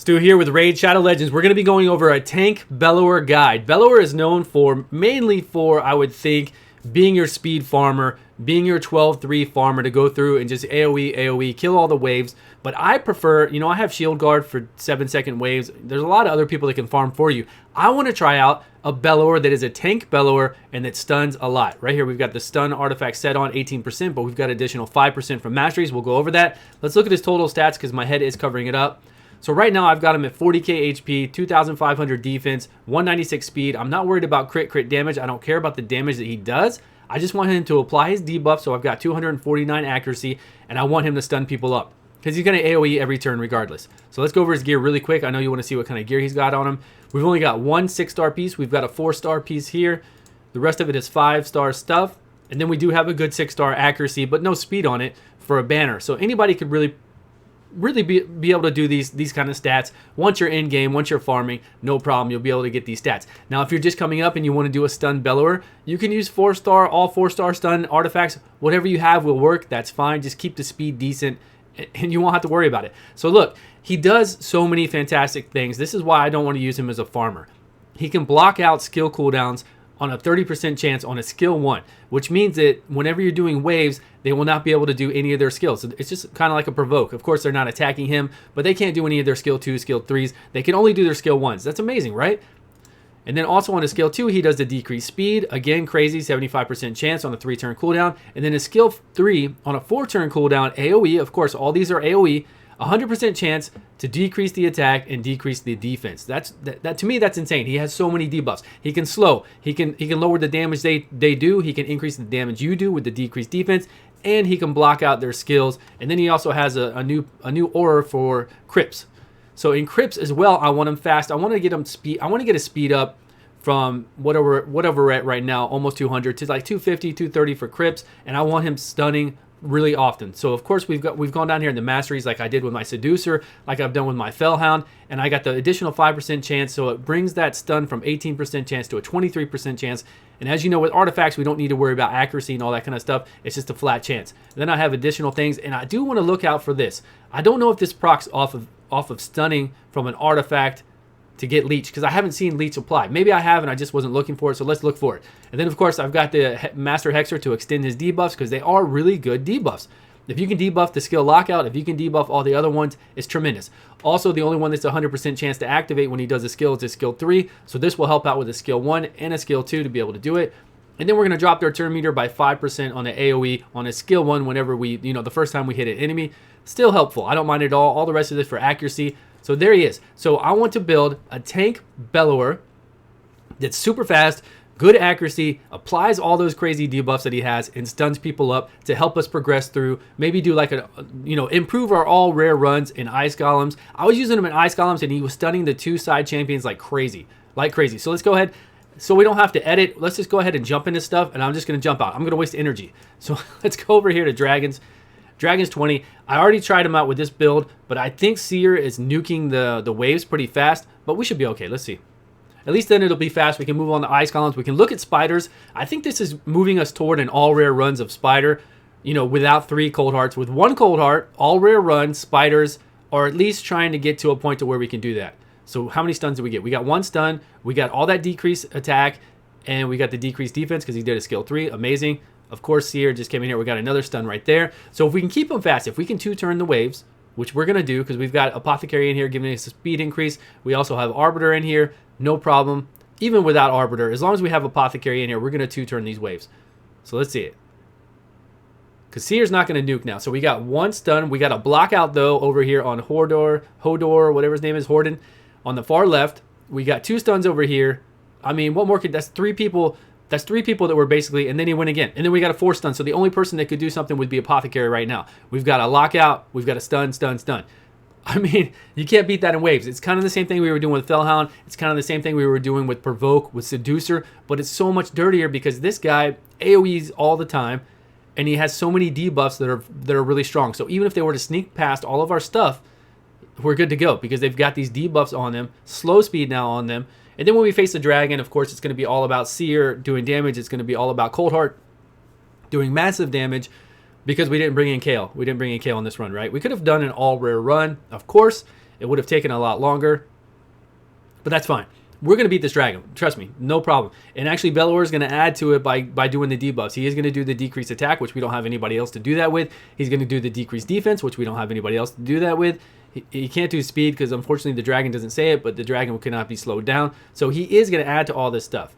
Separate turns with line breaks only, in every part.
Stu here with Raid Shadow Legends. We're going to be going over a tank Bellower guide. Bellower is known for, mainly for, I would think, being your speed farmer, being your 12-3 farmer to go through and just AoE, kill all the waves. But I prefer, you know, I have shield guard for 7-second waves. There's a lot of other people that can farm for you. I want to try out a Bellower that is a tank Bellower and that stuns a lot. Right here, we've got the stun artifact set on 18%, but we've got additional 5% from Masteries. We'll go over that. Let's look at his total stats because my head is covering it up. So right now I've got him at 40k HP, 2,500 defense, 196 speed. I'm not worried about crit damage. I don't care about the damage that he does. I just want him to apply his debuff, so I've got 249 accuracy, and I want him to stun people up because he's going to AoE every turn regardless. So let's go over his gear really quick. I know you want to see what kind of gear he's got on him. We've only got one 6-star piece. We've got a 4-star piece here. The rest of it is 5-star stuff. And then we do have a good 6-star accuracy, but no speed on it for a banner. So anybody could really be able to do these kind of stats. Once you're in game, once you're farming, no problem, you'll be able to get these stats. Now if you're just coming up and you want to do a stun Bellower, you can use 4-star, all 4-star stun artifacts. Whatever you have will work, that's fine. Just keep the speed decent and you won't have to worry about it. So look, he does so many fantastic things. This is why I don't want to use him as a farmer. He can block out skill cooldowns on a 30% chance on a skill 1, which means that whenever you're doing waves, they will not be able to do any of their skills. It's just kind of like a provoke. Of course, they're not attacking him, but they can't do any of their skill 2s, skill 3s. They can only do their skill 1s. That's amazing, right? And then also on a skill 2, he does the decreased speed. Again, crazy, 75% chance on a 3-turn cooldown. And then a skill 3 on a 4-turn cooldown, AoE. Of course, all these are AoE. 100% chance to decrease the attack and decrease the defense. That to me, that's insane. He has so many debuffs. He can slow. He can lower the damage they do. He can increase the damage you do with the decreased defense, and he can block out their skills. And then he also has a new aura for Crips. So in Crips as well, I want him fast. I want to get him speed. I want to get his speed up from whatever we're at right now, almost 200 to like 250, 230 for Crips, and I want him stunning really often. So of course we've gone down here in the Masteries like I did with my Seducer, like I've done with my Fellhound, and I got the additional 5% chance, so it brings that stun from 18% chance to a 23% chance. And as you know, with artifacts, we don't need to worry about accuracy and all that kind of stuff. It's just a flat chance. And then I have additional things, and I do want to look out for this. I don't know if this procs off of stunning from an artifact to get leech, because I haven't seen leech apply. Maybe I have and I just wasn't looking for it, so let's look for it. And then of course I've got the Master Hexer to extend his debuffs, because they are really good debuffs. If you can debuff the skill lockout, if you can debuff all the other ones, it's tremendous. Also, the only one that's 100% chance to activate when he does a skill is a skill 3, so this will help out with a skill 1 and a skill 2 to be able to do it. And then we're going to drop their turn meter by 5% on the AoE on a skill 1 whenever we, the first time we hit an enemy. Still helpful. I don't mind it at all. All the rest of this for accuracy. So there he is. So I want to build a tank Bellower that's super fast, good accuracy, applies all those crazy debuffs that he has, and stuns people up to help us progress through. Maybe do like improve our all rare runs in Ice Golems. I was using him in Ice Golems, and he was stunning the 2 side champions like crazy. So let's go ahead. So we don't have to edit. Let's just go ahead and jump into stuff, and I'm just going to jump out. I'm going to waste energy. So let's go over here to Dragons. Dragons 20. I already tried him out with this build, but I think Seer is nuking the waves pretty fast, but we should be okay. Let's see. At least then it'll be fast. We can move on to Ice Columns. We can look at Spiders. I think this is moving us toward an all rare runs of Spider, without 3 Cold Hearts. With 1 Cold Heart, all rare runs, Spiders, or at least trying to get to a point to where we can do that. So how many stuns do we get? We got 1 stun. We got all that decreased attack, and we got the decreased defense because he did a skill 3. Amazing. Of course, Seer just came in here. We got another stun right there. So if we can keep him fast, if we can 2-turn the waves, which we're going to do because we've got Apothecary in here giving us a speed increase. We also have Arbiter in here. No problem. Even without Arbiter, as long as we have Apothecary in here, we're going to 2-turn these waves. So let's see it. Because Seer's not going to nuke now. So we got 1 stun. We got a block out, though, over here on Hodor, whatever his name is, Horden. On the far left, we got 2 stuns over here. I mean, what more could... That's 3 people... That's 3 people that were basically, and then he went again. And then we got a 4 stun. So the only person that could do something would be Apothecary right now. We've got a lockout. We've got a stun. I mean, you can't beat that in waves. It's kind of the same thing we were doing with Fellhound. It's kind of the same thing we were doing with Provoke, with Seducer. But it's so much dirtier because this guy AoEs all the time. And he has so many debuffs that are really strong. So even if they were to sneak past all of our stuff, we're good to go. Because they've got these debuffs on them. Slow speed now on them. And then when we face the dragon, of course, it's going to be all about Seer doing damage. It's going to be all about Cold Heart doing massive damage because we didn't bring in Kale. We didn't bring in Kale on this run, right? We could have done an all-rare run, of course, It would have taken a lot longer, but that's fine. We're going to beat this dragon. Trust me, no problem. And actually, Bellower is going to add to it by doing the debuffs. He is going to do the decreased attack, which we don't have anybody else to do that with. He's going to do the decreased defense, which we don't have anybody else to do that with. He can't do speed because, unfortunately, the dragon doesn't say it, but the dragon cannot be slowed down. So he is going to add to all this stuff.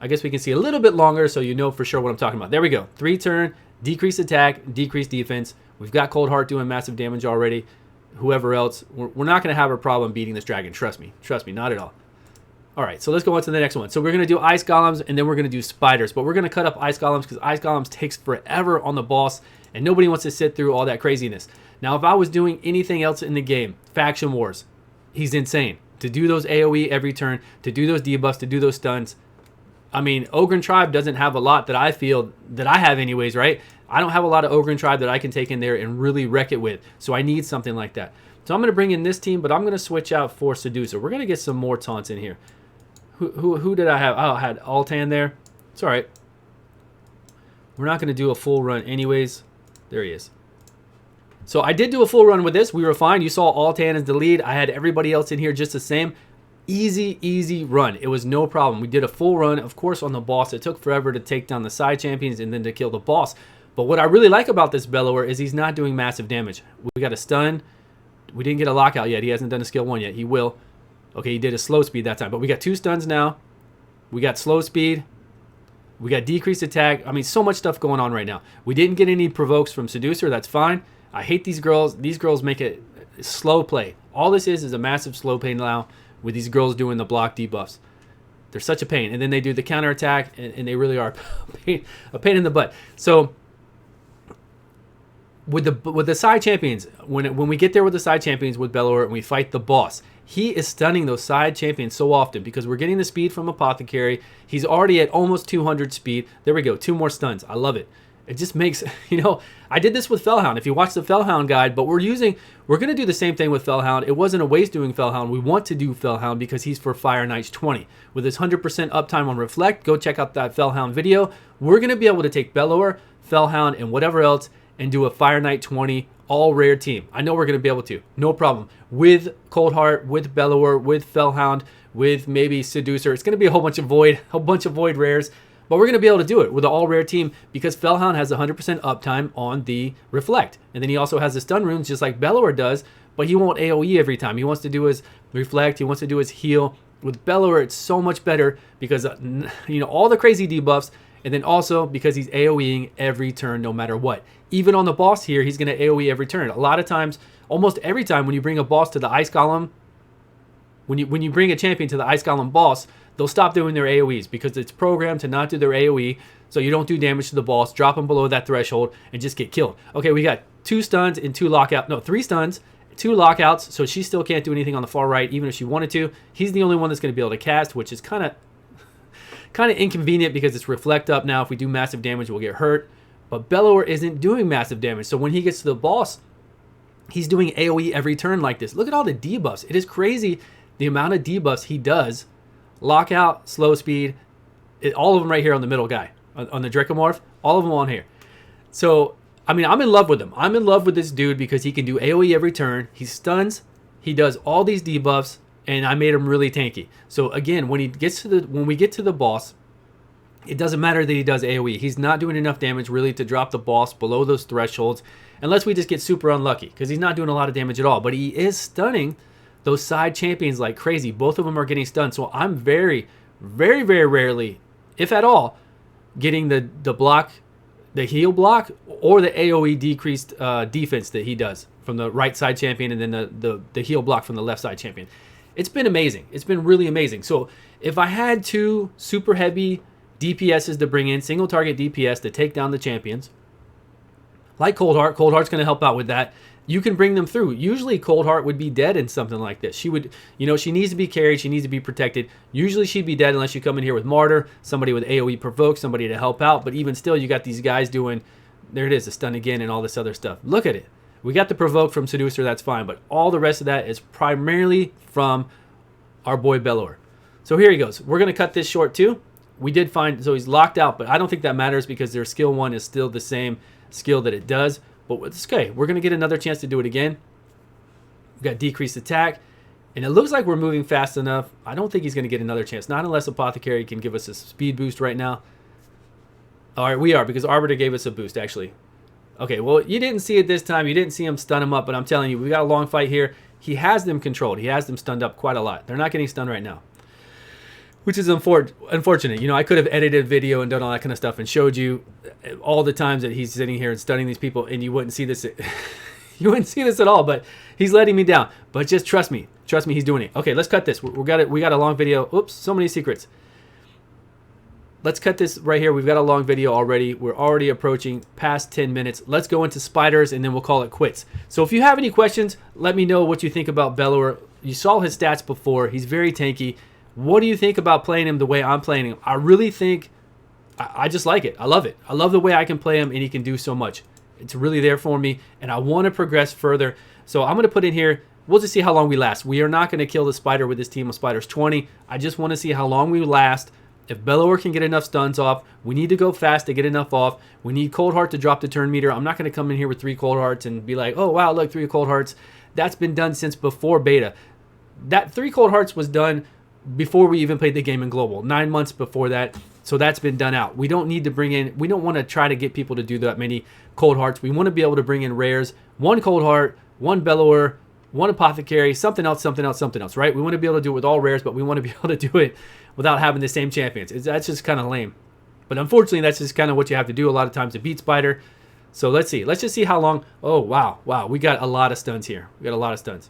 I guess we can see a little bit longer so you know for sure what I'm talking about. There we go. 3-turn, decreased attack, decreased defense. We've got Cold Heart doing massive damage already. Whoever else, we're not going to have a problem beating this dragon. Trust me, not at all. All right, so let's go on to the next one. So we're going to do ice golems, and then we're going to do spiders. But we're going to cut up ice golems because ice golems takes forever on the boss, and nobody wants to sit through all that craziness. Now, if I was doing anything else in the game, faction wars, he's insane. To do those AoE every turn, to do those debuffs, to do those stuns. I mean, Ogre Tribe doesn't have a lot that I feel that I have anyways, right? I don't have a lot of Ogre Tribe that I can take in there and really wreck it with. So I need something like that. So I'm going to bring in this team, but I'm going to switch out for Seducer. We're going to get some more taunts in here. Who did I have? Oh, I had Altan there. It's all right. We're not going to do a full run anyways. There he is. So I did do a full run with this. We were fine. You saw Altan as the lead. I had everybody else in here just the same. Easy run. It was no problem. We did a full run, of course, on the boss. It took forever to take down the side champions and then to kill the boss. But what I really like about this Bellower is he's not doing massive damage. We got a stun. We didn't get a lockout yet. He hasn't done a skill 1 yet. He will. Okay, he did a slow speed that time. But we got 2 stuns now. We got slow speed. We got decreased attack. I mean, so much stuff going on right now. We didn't get any provokes from Seducer. That's fine. I hate these girls. These girls make it slow play. All this is a massive slow play now with these girls doing the block debuffs. They're such a pain. And then they do the counter attack, and they really are a pain in the butt. So with the side champions, when we get there with the side champions with Bellower and we fight the boss, he is stunning those side champions so often because we're getting the speed from Apothecary. He's already at almost 200 speed. There we go. 2 more stuns. I love it. It just makes, you know, I did this with Fellhound. If you watch the Fellhound guide, but we're going to do the same thing with Fellhound. It wasn't a waste doing Fellhound. We want to do Fellhound because he's for Fire Knights 20. With his 100% uptime on Reflect, go check out that Fellhound video. We're going to be able to take Bellower, Fellhound, and whatever else and do a Fire Knight 20 all rare team. I know we're going to be able to. No problem. With Cold Heart, with Bellower, with Fellhound, with maybe Seducer. It's going to be a whole bunch of void rares. But we're going to be able to do it with an all-rare team because Fellhound has 100% uptime on the Reflect. And then he also has the stun runes just like Bellower does, but he won't AoE every time. He wants to do his Reflect. He wants to do his heal. With Bellower, it's so much better because, you know, all the crazy debuffs, and then also because he's AoEing every turn no matter what. Even on the boss here, he's going to AoE every turn. A lot of times, almost every time when you bring a boss to the Ice Golem, when you bring a champion to the Ice Golem boss, they'll stop doing their AoEs because it's programmed to not do their AoE, so you don't do damage to the boss, drop them below that threshold, and just get killed. Okay, we got 2 stuns and 2 lockouts. No, 3 stuns, 2 lockouts, so she still can't do anything on the far right, even if she wanted to. He's the only one that's going to be able to cast, which is kind of inconvenient because it's Reflect up now. If we do massive damage, we'll get hurt. But Bellower isn't doing massive damage, so when he gets to the boss, he's doing AoE every turn like this. Look at all the debuffs. It is crazy the amount of debuffs he does. Lockout, slow speed, all of them right here on the middle guy, on the Dracomorph, all of them on here. So, I mean, I'm in love with him. I'm in love with this dude because he can do AoE every turn. He stuns, he does all these debuffs, and I made him really tanky. So again, when we get to the boss, it doesn't matter that he does AoE. He's not doing enough damage really to drop the boss below those thresholds, unless we just get super unlucky, because he's not doing a lot of damage at all. But he is stunning those side champions like crazy. Both of them are getting stunned. So I'm very, very, very rarely, if at all, getting the block, the heal block, or the AoE decreased defense that he does from the right side champion, and then the heal block from the left side champion. It's been amazing. It's been really amazing. So if I had 2 super heavy DPSs to bring in, single target DPS to take down the champions, like Cold Heart's going to help out with that. You can bring them through. Usually Cold Heart would be dead in something like this. She would, you know, she needs to be carried. She needs to be protected. Usually she'd be dead unless you come in here with Martyr, somebody with AoE provoke, somebody to help out. But even still, you got these guys doing, there it is, the stun again and all this other stuff. Look at it. We got the provoke from Seducer, that's fine. But all the rest of that is primarily from our boy Bellower. So here he goes. We're going to cut this short too. We did find, so he's locked out, but I don't think that matters because their skill 1 is still the same skill that it does. But it's okay. We're going to get another chance to do it again. We got decreased attack. And it looks like we're moving fast enough. I don't think he's going to get another chance. Not unless Apothecary can give us a speed boost right now. All right, we are, because Arbiter gave us a boost, actually. Okay, well, you didn't see it this time. You didn't see him stun him up, but I'm telling you, we got a long fight here. He has them controlled. He has them stunned up quite a lot. They're not getting stunned right now, which is unfortunate. You know, I could have edited a video and done all that kind of stuff and showed you all the times that he's sitting here and stunning these people, and you wouldn't see this. You wouldn't see this at all, but he's letting me down. But just trust me. Trust me, he's doing it. Okay, let's cut this. We got a long video. Oops, so many secrets. Let's cut this right here. We've got a long video already. We're already approaching past 10 minutes. Let's go into spiders, and then we'll call it quits. So if you have any questions, let me know what you think about Bellower. You saw his stats before. He's very tanky. What do you think about playing him the way I'm playing him? I really think I just like it. I love it. I love the way I can play him, and he can do so much. It's really there for me, and I want to progress further. So I'm going to put in here, we'll just see how long we last. We are not going to kill the spider with this team of spiders 20. I just want to see how long we last. If Bellower can get enough stuns off, we need to go fast to get enough off. We need Cold Heart to drop the turn meter. I'm not going to come in here with 3 Cold Hearts and be like, oh, wow, look, 3 Cold Hearts. That's been done since before beta. That 3 Cold Hearts was done before we even played the game in Global, 9 months before that. So that's been done out. We don't need to bring in, we don't want to try to get people to do that many Cold Hearts. We want to be able to bring in rares, 1 Cold Heart, 1 Bellower, 1 Apothecary, something else, right? We want to be able to do it with all rares, but we want to be able to do it without having the same champions. That's just kind of lame. But unfortunately, that's just kind of what you have to do a lot of times to beat Spider. So let's see. Let's just see how long. Oh, wow. Wow. We got a lot of stuns here. We got a lot of stuns.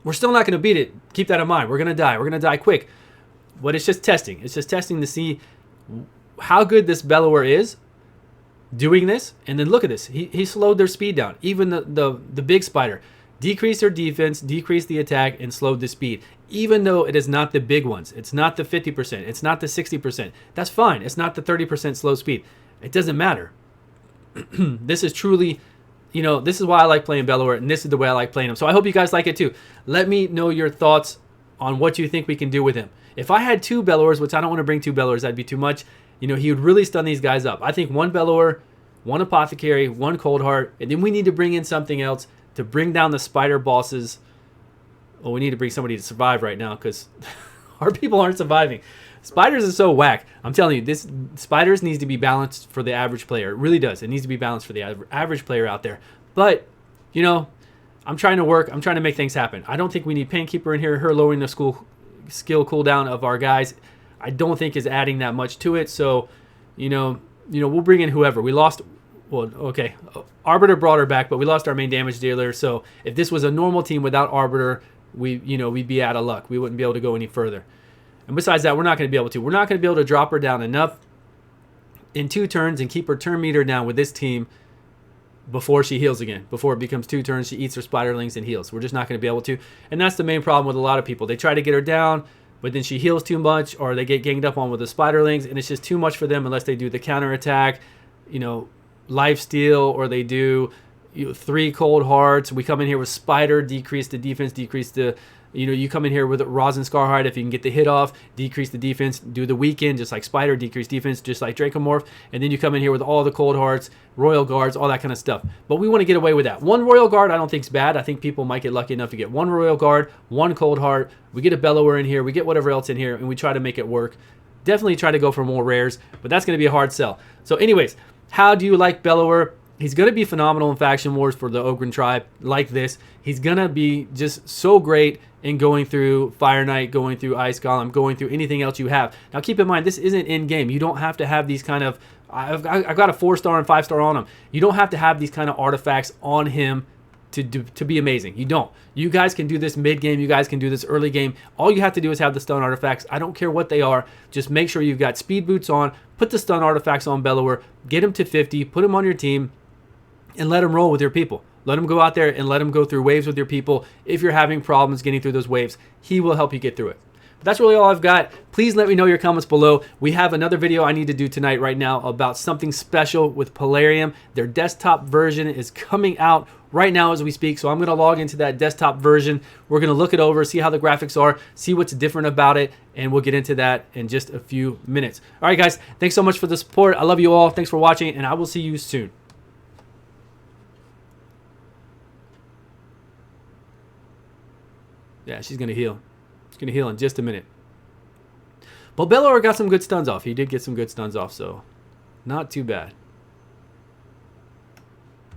We're still not going to beat it. Keep that in mind. We're going to die. We're going to die quick. But it's just testing. It's just testing to see how good this Bellower is doing this. And then look at this. He slowed their speed down. Even the big Spider decreased their defense, decreased the attack, and slowed the speed. Even though it is not the big ones. It's not the 50%. It's not the 60%. That's fine. It's not the 30% slow speed. It doesn't matter. This is truly, you know, this is why I like playing Bellower, and this is the way I like playing him. So I hope you guys like it too. Let me know your thoughts on what you think we can do with him. If I had 2 Bellowers, which I don't want to bring 2 Bellowers, that'd be too much. You know, he would really stun these guys up. I think 1 Bellower, 1 Apothecary, 1 Cold Heart, and then we need to bring in something else to bring down the spider bosses. Well, we need to bring somebody to survive right now because our people aren't surviving. Spiders is so whack. I'm telling you, this spiders needs to be balanced for the average player. It really does. It needs to be balanced for the average player out there. But, you know, I'm trying to work. I'm trying to make things happen. I don't think we need Painkeeper in here. Her lowering the skill cooldown of our guys, I don't think is adding that much to it. So, you know, we'll bring in whoever. We lost. Well, okay, Arbiter brought her back, but we lost our main damage dealer. So if this was a normal team without Arbiter, we'd be out of luck. We wouldn't be able to go any further. And besides that, we're not going to be able to. We're not going to be able to drop her down enough in 2 turns and keep her turn meter down with this team before she heals again. Before it becomes 2 turns, she eats her spiderlings and heals. We're just not going to be able to. And that's the main problem with a lot of people. They try to get her down, but then she heals too much, or they get ganged up on with the spiderlings, and it's just too much for them unless they do the counterattack, lifesteal, or they do 3 Cold Hearts. We come in here with Spider, decrease the defense, decrease the, you come in here with Rosin Scarhide if you can get the hit off, decrease the defense, do the weaken just like Spider, decrease defense just like Dracomorph, and then you come in here with all the Cold Hearts, Royal Guards, all that kind of stuff. But we want to get away with that. 1 Royal Guard I don't think is bad. I think people might get lucky enough to get 1 Royal Guard, 1 Cold Heart, we get a Bellower in here, we get whatever else in here, and we try to make it work. Definitely try to go for more rares, but that's going to be a hard sell. So anyways, how do you like Bellower? He's going to be phenomenal in Faction Wars for the Ogren tribe like this. He's going to be just so great in going through Fire Knight, going through Ice Golem, going through anything else you have. Now keep in mind, this isn't in-game. You don't have to have these kind of... I've got a 4-star and 5-star on him. You don't have to have these kind of artifacts on him to be amazing. You don't. You guys can do this mid-game. You guys can do this early game. All you have to do is have the stun artifacts. I don't care what they are. Just make sure you've got speed boots on. Put the stun artifacts on Bellower. Get him to 50. Put him on your team. And let him roll with your people. Let him go out there and let him go through waves with your people. If you're having problems getting through those waves, he will help you get through it. But that's really all I've got. Please let me know your comments below. We have another video I need to do tonight right now about something special with Polarium. Their desktop version is coming out right now as we speak. So I'm going to log into that desktop version. We're going to look it over, see how the graphics are, see what's different about it, and we'll get into that in just a few minutes. All right, guys. Thanks so much for the support. I love you all. Thanks for watching, and I will see you soon. Yeah, she's going to heal. She's going to heal in just a minute. But Bellower got some good stuns off. He did get some good stuns off, so not too bad.